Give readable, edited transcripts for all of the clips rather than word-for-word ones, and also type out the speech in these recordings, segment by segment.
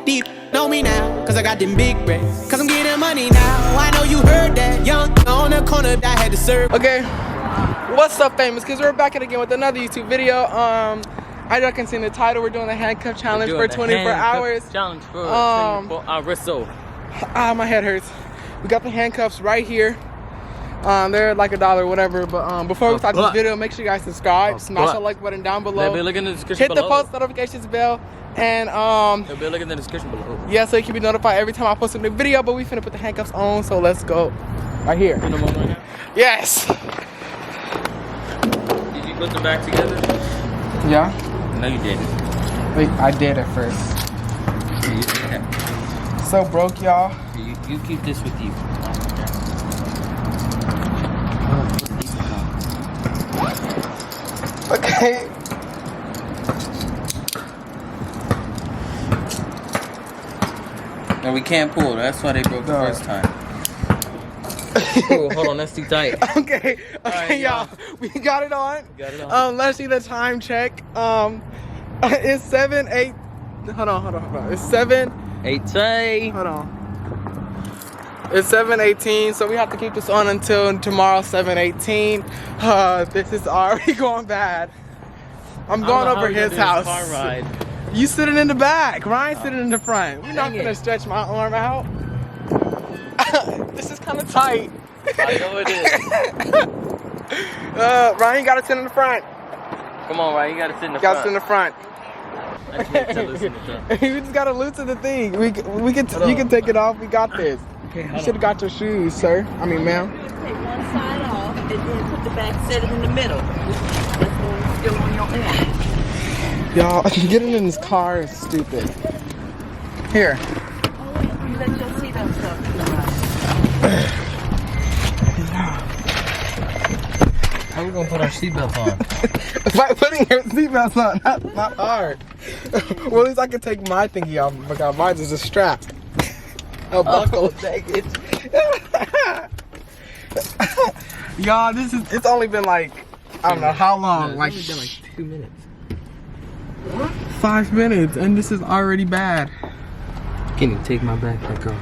These know me now, cause I got them big racks. Cause I'm getting money now. I know you heard that. Young on the corner that had to serve. Okay, what's up, famous kids? We're back again with another YouTube video. As y'all can see in the title, we're doing the handcuff challenge for 24 hours. Challenge for 24 hours. So, my head hurts. We got the handcuffs right here. They're like $1 or whatever. But before we start this video, make sure you guys subscribe, smash the like button down below. Be looking in the description hit the post notifications bell, and they'll be looking in the description below. Yeah, so you can be notified every time I post a new video. But we finna put the handcuffs on, so let's go. Right here. Put them on right now? Yes. Did you put them back together? Yeah. No, you didn't. Wait, I did at first. So broke, y'all. You keep this with you. Okay. And we can't pull. That's why they broke the first time. Oh, hold on, that's too tight. Okay, right, y'all. We got it on. Got it on. Let's see the time check. It's 7:08. Hold on. It's 7:18. Hold on. It's 7:18, so we have to keep this on until tomorrow, 7:18. This is already going bad. I'm going over his house. Car ride. You sitting in the back. Ryan's sitting in the front. We're not gonna stretch my arm out. This is kind of tight. I know it is. Ryan, you gotta sit in the front. Come on, Ryan, you gotta sit in the Gotta front. sit in the front. I just need to loosen the front. You just gotta loosen the thing. You can take it off. We got this. Okay, You should have got your shoes, sir. I mean, ma'am. Take one side off and then put the back, set it in the middle. That's going still on your arm. Y'all, getting in this car is stupid. Here. You let your seat up stuff. How are we gonna put our seatbelt on? By putting your seatbelts on, not hard. Well, at least I can take my thingy off because mine is a strap. A buckle. Y'all, it's only been like, I don't know how long. It's like, only been like 2 minutes. 5 minutes, and this is already bad. Can you take my backpack off?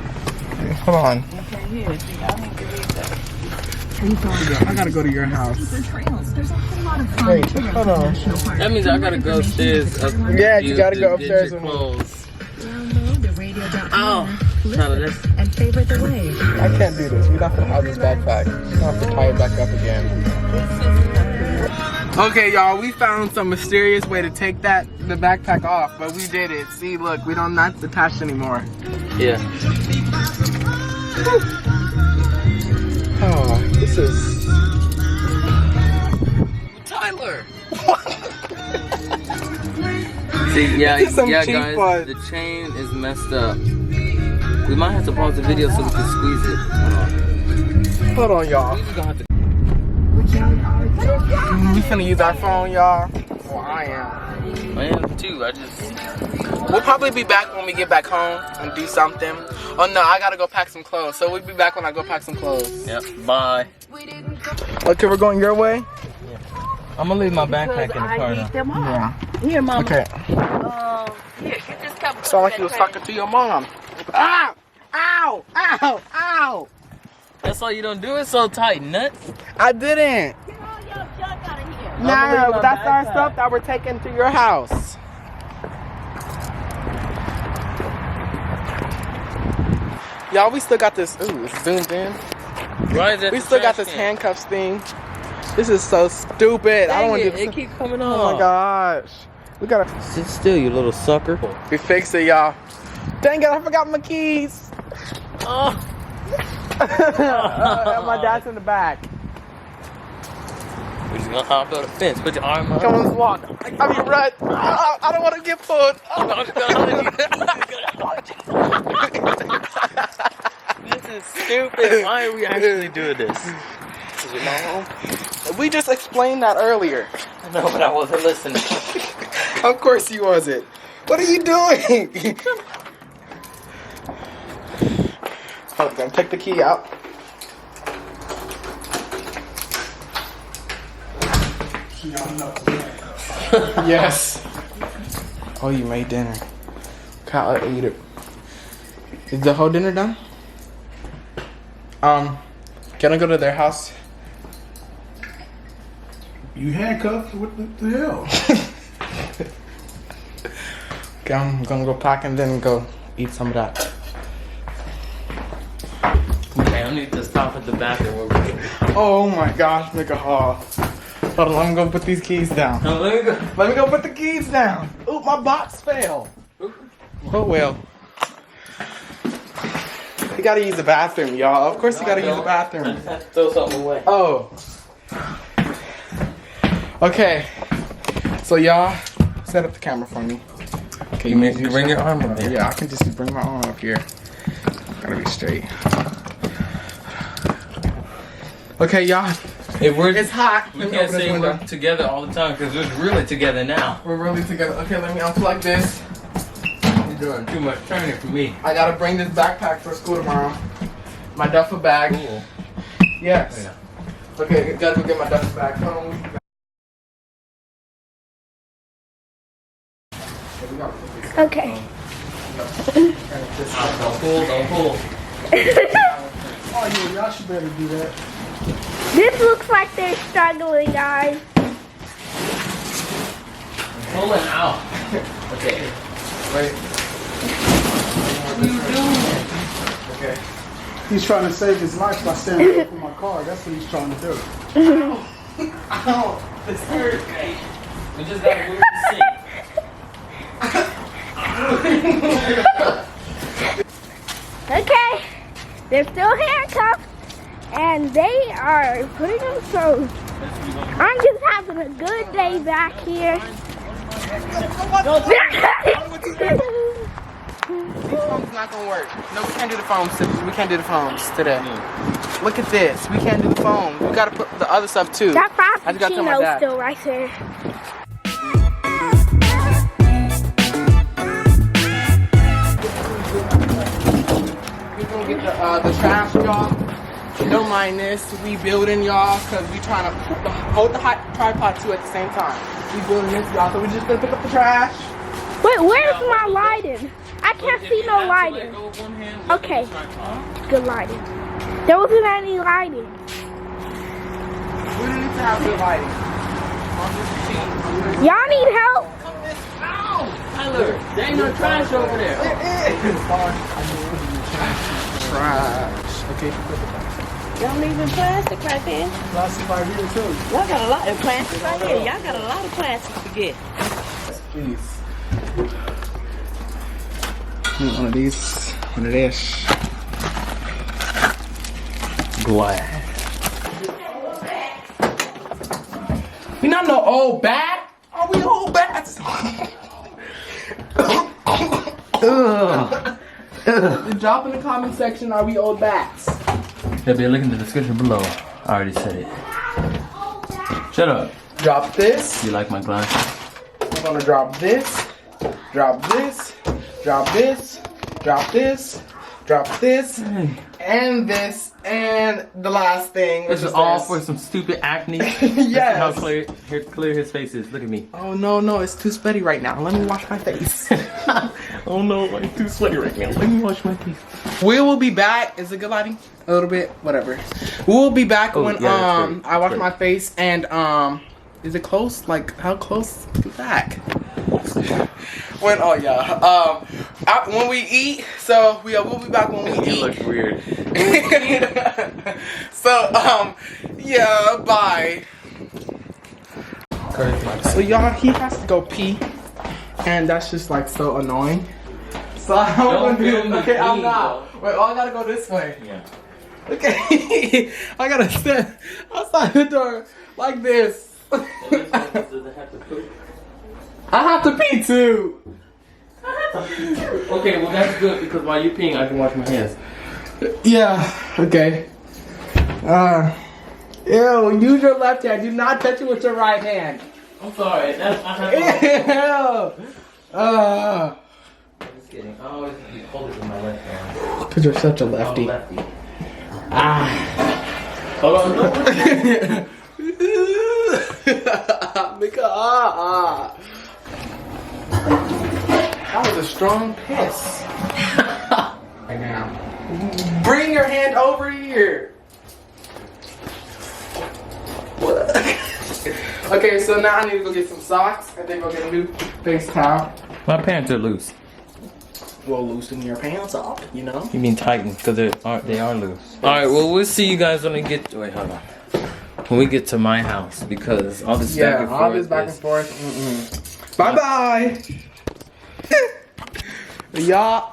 Okay, hold on. Okay, here. See, I need to read that. I gotta go to your house. Trails. There's a whole lot of fun. Wait, hold on. That means I gotta go upstairs. Yeah, you gotta go upstairs and and clothes. Download the radio.com. Oh, Listen and favorite the wave. I can't do this. We're not gonna have this backpack. We're gonna have to tie it back up again. Okay, y'all, we found some mysterious way to take the backpack off, but we did it. See, look, we don't not attached anymore. Yeah. Oh, this is Tyler. See, yeah, This is some yeah, cheap guys, one. the chain is messed up. We might have to pause the video so we can squeeze it. Hold on, y'all. We just gonna have to. We finna use our phone, y'all. Well, I am. I am too. We'll probably be back when we get back home and do something. Oh no, I gotta go pack some clothes. So we'll be back when I go pack some clothes. Yep. Bye. Okay, we're going your way? I'm gonna leave my backpack in the car now. Them all. Yeah. Here, Mama. Okay. Here, get this cup. Sound like you was talking to your mom. Ow! Ow! Ow! Ow! That's why you don't do it so tight, nuts. I didn't. Get all your junk out of here. No, my that's our backpack. stuff that we're taking to your house. Y'all, we still got this. Ooh, it's zoomed in. Why is that? We still got this handcuffs thing. This is so stupid. I don't want to do It this. keep coming on. Oh my gosh. We gotta. Sit still, you little sucker. We fixed it, y'all. Dang it, I forgot my keys. Oh. My dad's in the back. We're just gonna hop over the fence. Put your arm up. Come on, let's walk. I mean, run. I don't want to get pulled. This is stupid. Why are we actually doing this? Is it my home? We just explained that earlier. I know, but I wasn't listening. Of course you wasn't. What are you doing? I'm gonna take the key out. Yes. Oh, you made dinner. Okay. how I eat it. Is the whole dinner done? Can I go to their house? You handcuffed? What the hell? Okay, I'm gonna go pack and then go eat some of that. Okay, I need to stop at the bathroom. Oh my gosh, make a haul. Hold on, I'm gonna put these keys down. No, let me go. Let me go put the keys down. Oop, my box fell. Oh well. You gotta use the bathroom, y'all. Of course you gotta use the I bathroom. just have to throw something away. Oh. Okay. So y'all set up the camera for me. Okay, You mean bring your arm up here? Yeah, I can just bring my arm up here. Gotta be straight. Okay, y'all. If we're It's hot. we Let me can't open this say window. we're together all the time because we're really together now. We're really together. Okay, let me unplug this. You're doing too much turning for me. I gotta bring this backpack for school tomorrow. My duffel bag. Cool. Yes. Yeah. Okay, gotta go get my duffel bag. Hold on. Okay. Don't pull. Oh yeah, y'all should better do that. This looks like they're struggling, guys. Pulling out. Okay. Wait. What are you doing? Okay. He's trying to save his life by standing up for my car. That's what he's trying to do. Ow. This hurts. We just gotta move the seat. Okay. They're still handcuffed, and they are putting them through. I'm just having a good day back here. These phones not gonna work. No, we can't do the phones. We can't do the phones today. Look at this. We can't do the phones. We gotta put the other stuff too. That I just gotta tell my Frappuccino's dad. still right there. We're gonna get the trash, y'all. Don't mind this. We building, y'all, because we trying to hold the tripod too at the same time. We building this, y'all. So we just gonna pick up the trash. Wait, where's my lighting? I can't see no lighting. Okay. Good lighting. There wasn't any lighting. We don't need to have good lighting. Y'all need help? Tyler, there ain't no trash over there. Trash. Okay. Y'all leaving plastic right there. Plastic right here too. Y'all got a lot of plastic right here. Y'all got a lot of plastic to get. Please. One of these. One of this. Glad. We not no old bat. Are we old bats? Drop in the comment section. Are we old bats? They'll be looking in the description below. I already said it. Shut up. Drop this. You like my glasses? I'm gonna drop this. Drop this. Drop this. Drop this. Drop this. And this. And the last thing. This is all for some stupid acne. Yes. This is how clear his face is. Look at me. Oh no, it's too sweaty right now. Let me wash my face. Oh no, I'm too sweaty right now. Let me wash my face. We will be back. Is it good lighting? A little bit, whatever. We will be back when yeah, that's great. I wash Great. my face and is it close? Like how close is back? When when we eat. So we'll be back when we You eat. look weird. So yeah, bye. So y'all, he has to go pee, and that's just like so annoying. So I'm gonna do. film me Okay, I'm peeing, not. Wait, I gotta go this way. Yeah. Okay, I gotta stand outside the door like this. Does it have to poop? I have to pee too. Okay, well that's good because while you're peeing, I can wash my hands. Yeah. Okay. Ew. Use your left hand. Do not touch it with your right hand. I'm sorry. That's I have Ew. Just kidding. I always hold it with my left hand. Cause you're such a I'm lefty. lefty. Ah. Hold on. Mika, That was a strong piss. Right now. Bring your hand over here. What? Okay, so now I need to go get some socks and then go get a new face towel. My pants are loose. Well, loosen your pants off, you know? You mean tighten, because they are loose. Alright, well, we'll see you guys when we get to, wait, hold on. When we get to my house, because all this back and forth. All this back and forth. Bye-bye. Y'all.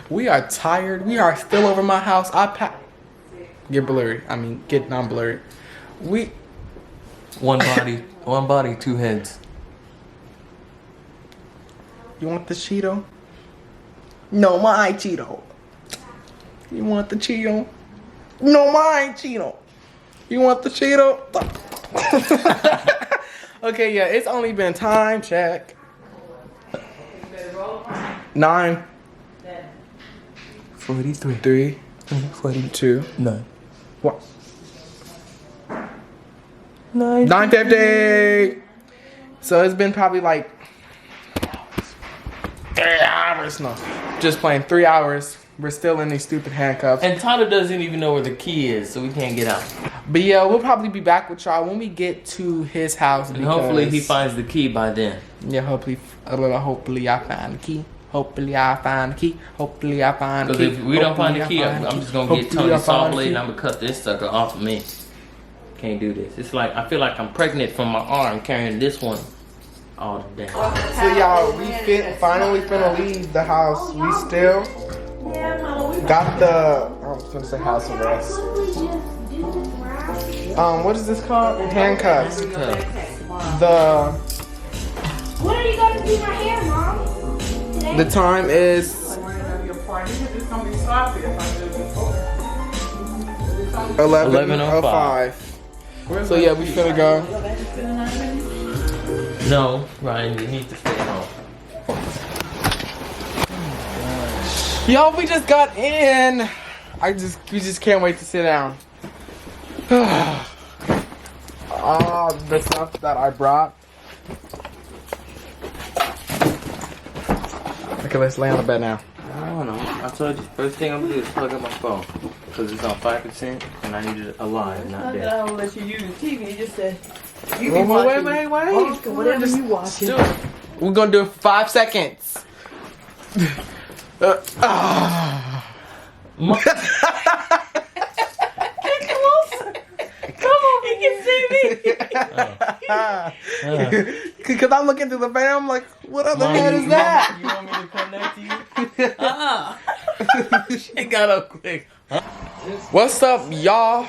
We are tired. We are still over my house. Get blurry. I mean, get non-blurry. One body, two heads. You want the Cheeto? No, my Cheeto. You want the Cheeto? No, my Cheeto. You want the Cheeto? Okay, yeah, it's only been time check. 9. 43. 3. 42. 9. What? 9:50. 9:50. So it's been probably like 3 hours. No, just playing 3 hours. We're still in these stupid handcuffs. And Tyler doesn't even know where the key is, so we can't get out. But yeah, we'll probably be back with y'all when we get to his house. And hopefully he finds the key by then. Yeah, hopefully I find the key. Hopefully I find the key. Hopefully I find the key. Because if we don't find the key, I'm just going to get Tony saw blade and I'm going to cut this sucker off of me. Can't do this. It's like, I feel like I'm pregnant from my arm carrying this one all day. So y'all, we finally finna leave the house. We still got the, I was gonna say house arrest. What is this called? Handcuffs. When are you going to do my hair, Mom? Today? The time is 11:05. So yeah, we finna go. No, Ryan, you need to stay home. Y'all, we just got in. We just can't wait to sit down. The stuff that I brought. Okay, let's lay on the bed now. No. I told you, first thing I'm gonna do is plug up my phone. Because it's on 5% and I need it alive, not dead. I don't let you use the TV. You just said, you Wait. whatever you watching. We're gonna do it for 5 seconds. Get closer. Come on, you can see me. Because I'm looking through the fan, I'm like, what other head is that? You want me to come next to you? It got up quick. What's up, y'all?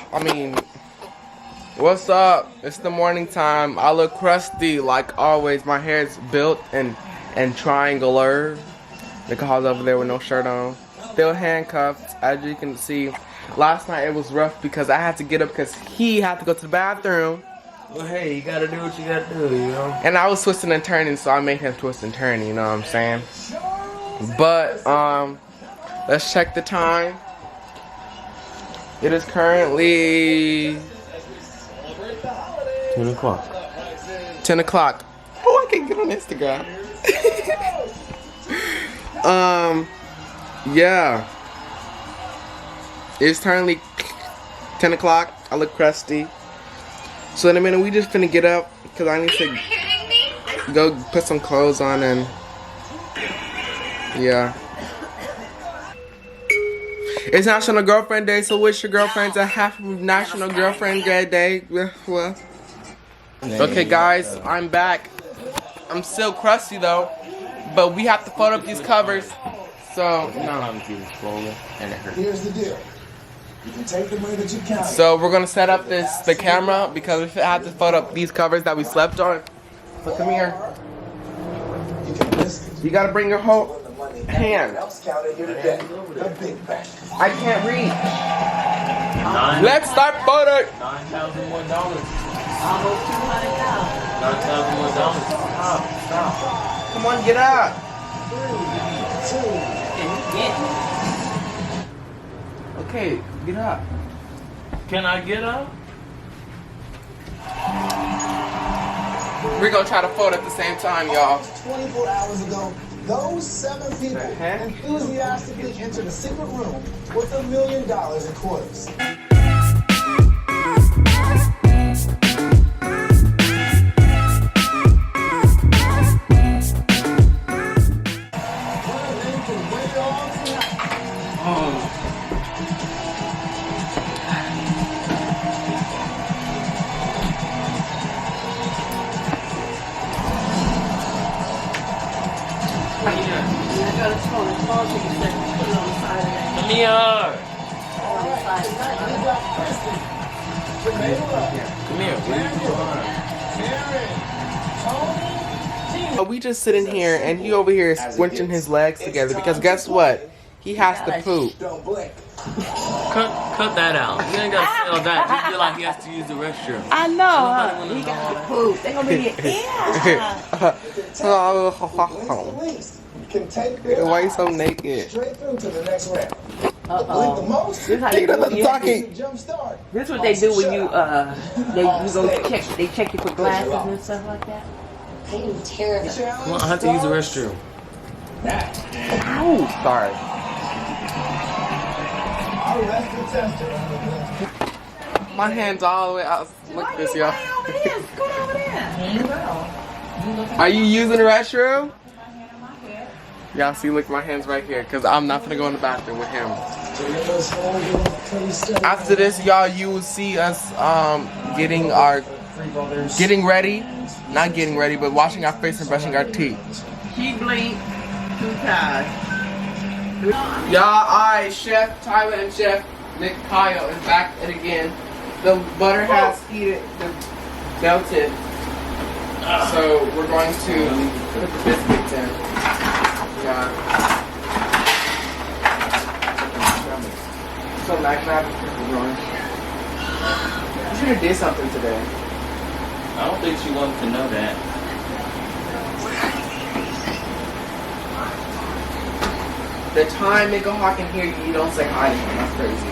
What's up? It's the morning time. I look crusty like always. My hair is built and triangular. Nicole's over there with no shirt on. Still handcuffed, as you can see. Last night it was rough because I had to get up because he had to go to the bathroom. Well, hey, you gotta do what you gotta do, you know? And I was twisting and turning, so I made him twist and turn, you know what I'm saying? But, let's check the time. It is currently 10 o'clock. 10 o'clock. Oh, I can get on Instagram. Yeah. It's currently 10 o'clock. I look crusty. So in a minute, we just finna get up because I need to go put some clothes on and yeah. It's National Girlfriend Day, so wish your girlfriends a happy National Girlfriend Day. Well, okay, guys, I'm back. I'm still crusty though, but we have to fold up these covers. So And it hurts. Here's the deal. You can take the way that you count. So we're gonna set up the camera because we have to fold up these covers that we slept on. So come here. You can listen. You gotta bring your whole hand. Else counted here today. A big bang. I can't read. Let's start photo. $9,000 more. Almost $200,000. $9,000 more. Stop. Come on, get up. Okay, get up. Can I get up? We're gonna try to fold at the same time, y'all. 24 hours ago, those 7 people heck? enthusiastically entered a secret room with $1 million in quarters. Come here. Come here. We just sitting here and he over here is squinching his legs together because guess what? He has to poop. Cut that out. You ain't gotta say all that. Just feel like he has to use the restroom. I know. He got to poop. They gonna be Why you so naked? Straight through to the next round. Uh-oh. The most, This how they do when you talking. jump start. This what they do when you they check you for glasses and stuff like that. Come on, I have to use the restroom. Ow, sorry. My hand's all the way out. Look at this, y'all. Are you using the restroom? Y'all see, look, my hand's right here because I'm not gonna go in the bathroom with him. After this, y'all, you will see us getting ready. Not getting ready, but washing our face and brushing our teeth. She blinked 2 times. Y'all, alright, Chef Tyler and Chef Nick Kyle is back at it again. The butter has heated, melted. So we're going to put the biscuits in. Yeah. So nice to have a pickle going. You should have did something today. I don't think she wanted to know that. The time Nico Hawk can hear you, you don't say hi to him. That's crazy.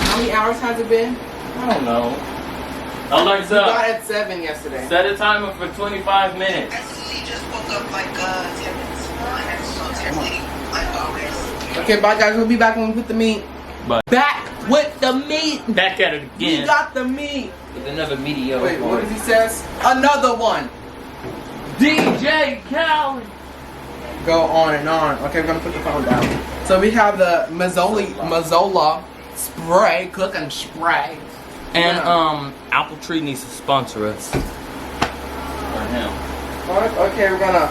How many hours has it been? I don't know. You got Alexa, at 7 yesterday. set a timer for 25 minutes. Okay, bye guys. We'll be back when we put the meat. Bye. Back with the meat. Back at it We again. got the meat. With another mediocre. Wait, what does he says? Another one. DJ Khaled. Go on and on. Okay, we're gonna put the phone down. So we have the Mazzola spray, cooking spray. And Apple Tree needs to sponsor us. Or him. What? Okay, we're gonna.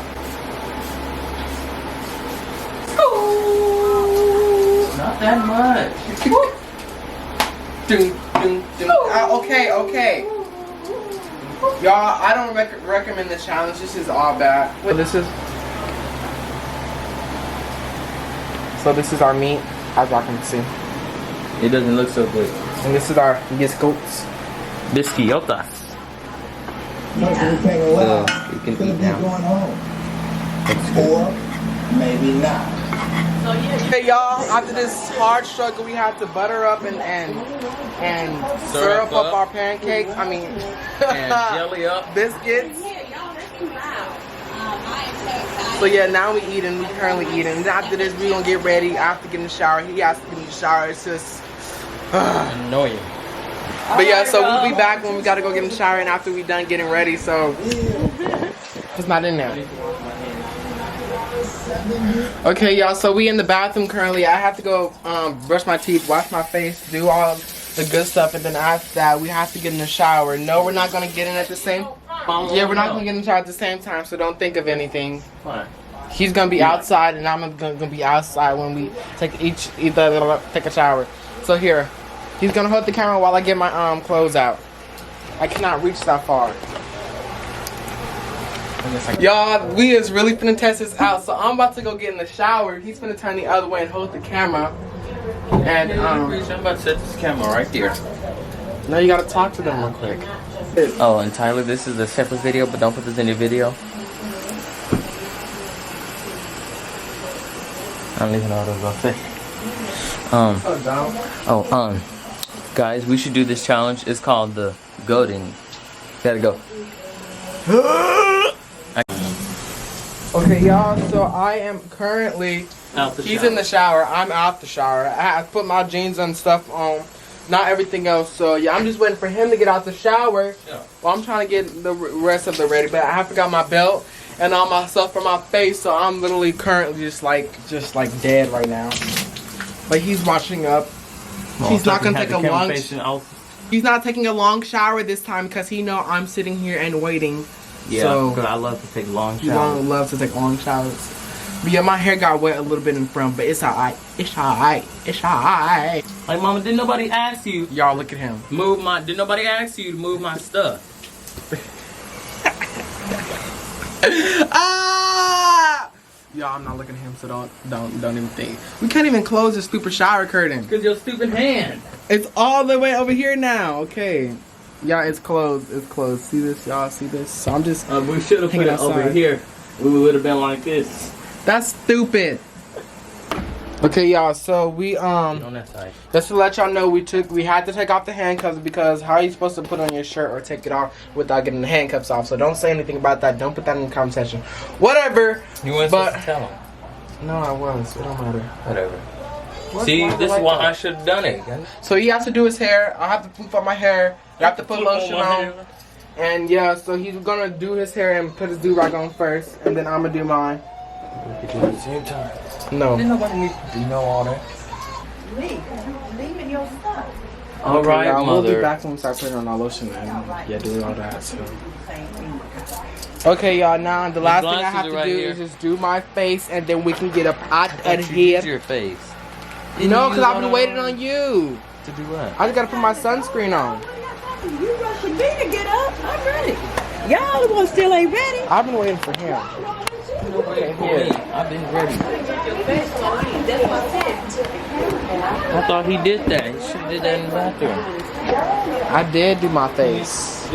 Not that much. Okay. Y'all, I don't recommend this challenge. This is all bad. So this is our meat, as y'all can see. It doesn't look so good. And this is our biscuits. Bisquiotas. Everything alive. You can Could eat be now. going home. Or maybe not. Hey y'all, after this hard struggle, we have to butter up and syrup up our pancakes. I mean, And jelly up. biscuits. So yeah, now we eating. We currently eating. And after this, we gonna get ready. After getting in the shower, he has to get in the shower. It's just. Annoying. But yeah, so we'll be back when we gotta go get in the shower and after we done getting ready. So it's not in there. Okay, y'all. So we in the bathroom currently. I have to go brush my teeth, wash my face, do all the good stuff, and then after that, we have to get in the shower. No, we're not gonna get in at the same. Yeah, we're not gonna get in the shower at the same time. So don't think of anything. Fine. He's gonna be outside, and I'm gonna be outside when we take take a shower. So here, he's gonna hold the camera while I get my clothes out. I cannot reach that far. Y'all, we is really finna test this out. So I'm about to go get in the shower. He's finna turn the other way and hold the camera. And I'm about to set this camera right there. now you gotta talk to them real quick. Oh, and Tyler, this is a separate video, but don't put this in your video. I don't even know what I was gonna say. Guys, we should do this challenge. It's called the goading. Gotta go. Okay, y'all, so I am currently, he's in the shower, I'm out the shower. I have to put my jeans and stuff on, not everything else. So yeah, I'm just waiting for him to get out the shower. Well, I'm trying to get the rest of the ready, but I forgot my belt and all my stuff for my face, so I'm literally currently just like dead right now. But he's washing up. He's not gonna take a long. He's not taking a long shower this time because he know I'm sitting here and waiting. Yeah, so because I love to take long he showers. loves to take long showers. But yeah, my hair got wet a little bit in front, but it's alright. It's alright. It's alright. Like, mama, didn't nobody ask you? Y'all look at him. Did nobody ask you to move my stuff? Ah! Y'all, I'm not looking at him, so don't even think. We can't even close the stupid shower curtain. Because your stupid hand. It's all the way over here now. Okay. Yeah, it's closed. It's closed. See this? Y'all see this? So I'm just We should have put it over here. We would have been like this. That's stupid. Okay, y'all. So we On that side. just to let y'all know, we had to take off the handcuffs because how are you supposed to put on your shirt or take it off without getting the handcuffs off? So don't say anything about that. Don't put that in the comment section. Whatever. You weren't supposed to tell him. No, I was. It don't matter. Whatever. See, this is why I should have done it. So he has to do his hair. I have to poof up my hair. I have to put lotion on. And yeah, so he's gonna do his hair and put his do-rag on first, and then I'm gonna do mine. We could do it at the same time. No. Didn't nobody need to know all that. Leaving your stuff. All right, y'all, mother. we'll be back when we start putting on our lotion and yeah, doing all that. So. Okay, y'all. Now the last thing I have to right do here. is just do my face, and then we can get up out of Use here. your face. No, because I've been waiting on you. To do what? I just gotta put my sunscreen on. You rushing me to get up? I'm ready. Y'all the ones still ain't ready. I've been waiting for him. Okay, here. I've been ready. I thought he did that. He should have did that in the bathroom. I did do my face.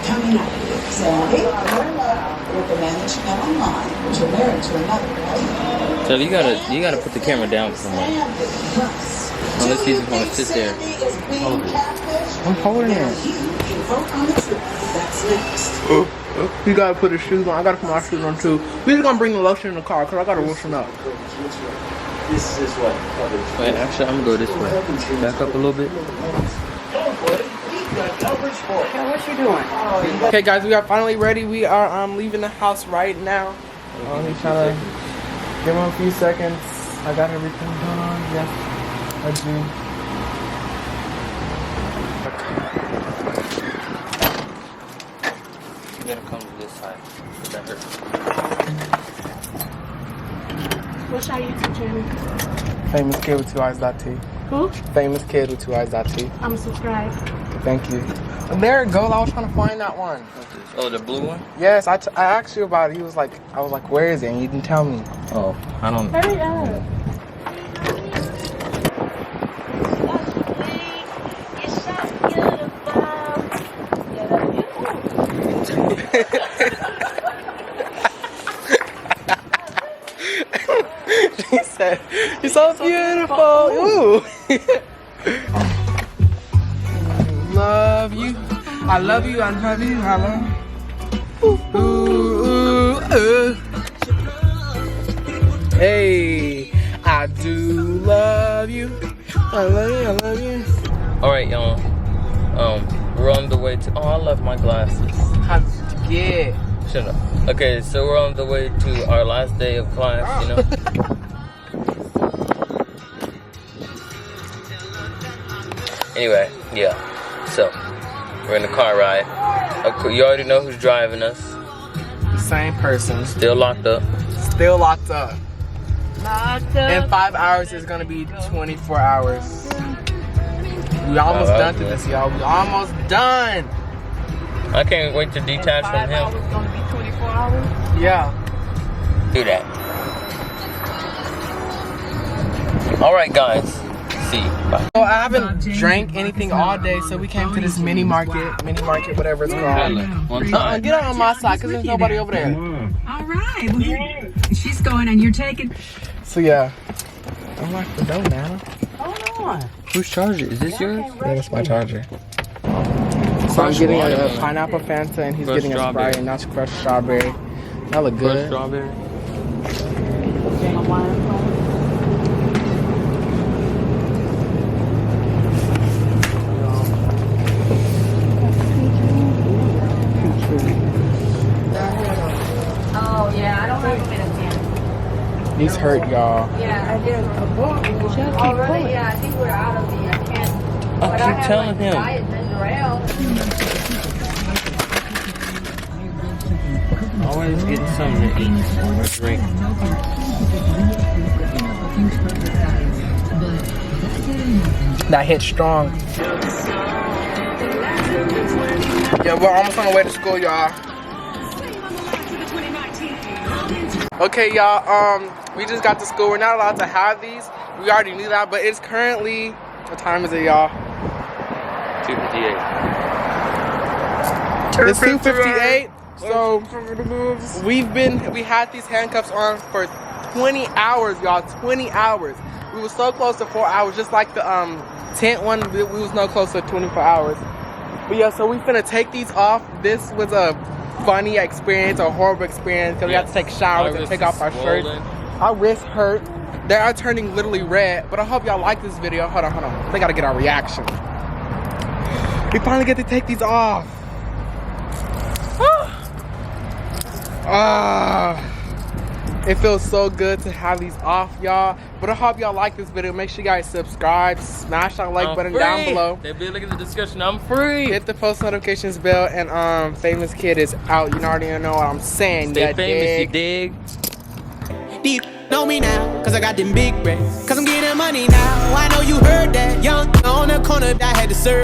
Coming up, Sandy, with the man that you met online, but you're married to another, right? So you gotta put the camera down somewhere. Unless he's gonna sit there. Hold it. I'm holding it. That's next. You gotta put his shoes on. I gotta put my shoes on too. We're just gonna bring the lotion in the car because I gotta lotion up. This is what coverage. Wait, actually, I'm gonna go this way. Back up a little bit. What you doing? Okay, guys, we are finally ready. We are leaving the house right now. He's trying to give him a few seconds. I got everything done. Yes, I do. You gotta come to this side. That hurts. What's our YouTube channel? Famous kid with 2 eyes.t. Who? Famous kid with 2 eyes.t. I'm subscribed. Thank you. There it goes. I was trying to find that one. Oh, the blue one? Yes, I asked you about it. He was like, I was like, where is it? And you didn't tell me. Oh, I don't know. Hurry up. She said, "You're so beautiful." Ooh. Love you. I love you. I love you. I love you. Ooh, ooh, ooh. Hey, I do love you. I love you. I love you. All right, y'all. We're on the way to. Oh, I left my glasses. How did you get? Shut up. Okay, so we're on the way to our last day of class. You know. Anyway, yeah. So we're in the car ride. You already know who's driving us. Same person. Still locked up. Still locked up. Locked In up. 5 hours, it's gonna be 24 hours. We almost done through this, y'all. We almost done. I can't wait to detach from 5 him. hours gonna be 24 hours. Yeah. Do that. All right, guys. See you. Bye. So I haven't drank anything all day, so we came to this mini market, whatever it's called. One time. Get on my side, cause there's nobody over there. All right. Well, she's going and you're taking. So yeah, Unlock the door, Nana. Hold on. Whose charger? Is this yours? Yeah, that's my charger. So I'm getting a pineapple Fanta and he's Fresh getting a strawberry. Sprite and that's fresh strawberry. That look Fresh good. strawberry. Oh, yeah, I don't have them in a can. These hurt, y'all. Yeah, I did. Oh, really? Yeah, I think we're out of the can. But I keep telling him. Diet ginger ale. Always getting something to eat or drink. That hit strong. Yeah, we're almost on the way to school, y'all. Okay, y'all, we just got to school. We're not allowed to have these. We already knew that, but it's currently, what time is it, y'all? 2:58. It's 2:58. So we had these handcuffs on for 20 hours, y'all. 20 hours. We were so close to 4 hours, just like the tent one. We was no closer to 24 hours. But yeah, so we finna take these off. This was a funny experience, a horrible experience, because we had to take showers and take off our shirts. Our wrists hurt. They are turning literally red. But I hope y'all like this video. Hold on. They gotta get our reaction. We finally get to take these off. It feels so good to have these off, y'all. But I hope y'all like this video. Make sure you guys subscribe, smash that like button down below. That big look at the description. I'm free. Hit the post notifications bell, and Famous Kid is out. You already know what I'm saying. Stay famous, you dig? Deep know me now, cause I got them big racks. Cause I'm getting money now. I know you heard that. Young on the corner that had to serve.